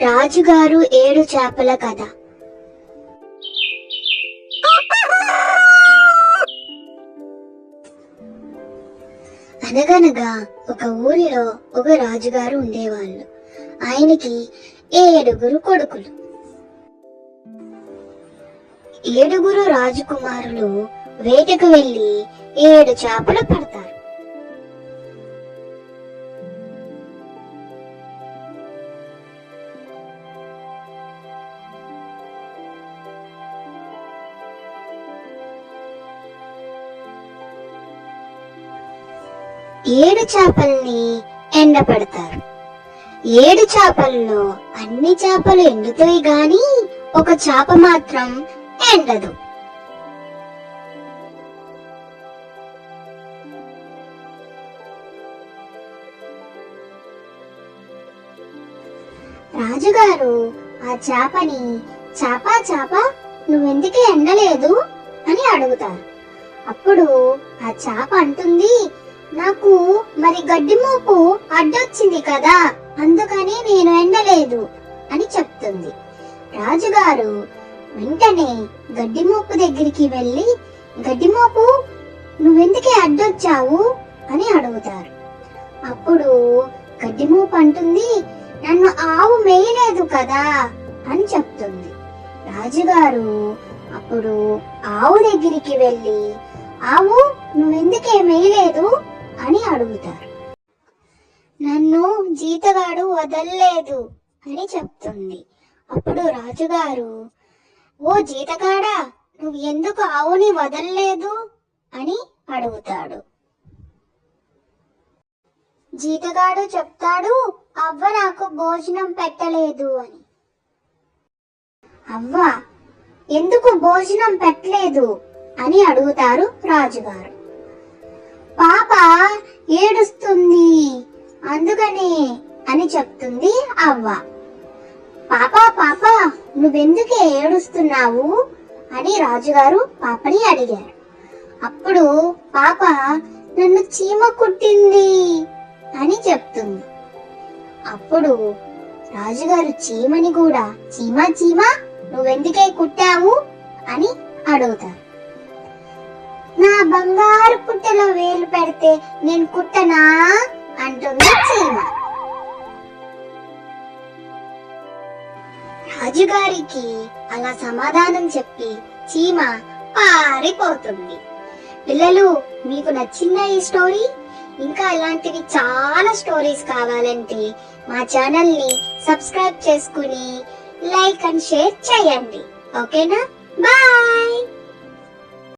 రాజుగారు 7 చేపల కథ. అనగనగా ఒక ఊరిలో ఒక రాజుగారు ఉండేవాళ్ళు. ఆయనకి 7 కొడుకులు. 7 రాజకుమారులు వేటకు వెళ్లి 7 చేపలు పడతారు. ఏడు చేపల్ని ఎండ పెడతారు. 7 చేపల్లో అన్ని చేపలు ఎండుతాయి గాని ఒక చేప మాత్రం ఎండదు. రాజుగారు ఆ చేపని, చేపా చేప నువ్వెందుకు ఎండలేదు అని అడుగుతారు. అప్పుడు ఆ చేప అంటుంది, నాకు మరి గడ్డి మోపు అడ్డొచ్చింది కదా, అందుకని నేను ఎండలేదు అని చెప్తుంది. రాజుగారు వెంటనే గడ్డి మోపు దగ్గరికి వెళ్లి, గడ్డి మోపు నువ్వెందుకే అడ్డొచ్చావు అని అడుగుతారు. అప్పుడు గడ్డి మోపు అంటుంది, నన్ను ఆవు మేయలేదు కదా అని చెప్తుంది. రాజుగారు అప్పుడు ఆవు దగ్గరికి వెళ్లి, ఆవు నువ్వెందుకే మేయలేదు అని అడుగుతారు. నన్ను జీతగాడు వదల్లేదు అని చెప్తుంది. అప్పుడు రాజుగారు, ఓ జీతగాడా, నువ్వు ఎందుకు ఆవుని వదల్లేదు అని అడుగుతాడు. జీతగాడు చెప్తాడు, అవ్వ నాకు భోజనం పెట్టలేదు అని. అవ్వ ఎందుకు భోజనం పెట్టలేదు అని అడుగుతారు రాజుగారు. పాప ఏడుస్తుంది అందుకనే అని చెప్తుంది అవ్వ. పాప నువ్వెందుకే ఏడుస్తున్నావు అని రాజుగారు పాపని అడిగారు. అప్పుడు పాప నన్ను చీమ కుట్టింది అని చెప్తుంది. అప్పుడు రాజుగారు చీమని కూడా, చీమ నువ్వెందుకే కుట్టావు అని అడుగుతారు. నా బంగారు పుట్టలో వేలు పెడితే నేను కుట్టనా అంటుంది చీమ. రాజుగారికి అలా సమాధానం చెప్పి చీమ పారిపోతుంది. పిల్లలు, మీకు నచ్చిందా ఈ స్టోరీ? ఇంకా ఇలాంటివి చాలా స్టోరీస్ కావాలంటే మా ఛానల్ ని సబ్స్క్రైబ్ చేసుకుని లైక్ అండ్ షేర్ చేయండి. ఓకేనా? బాయ్.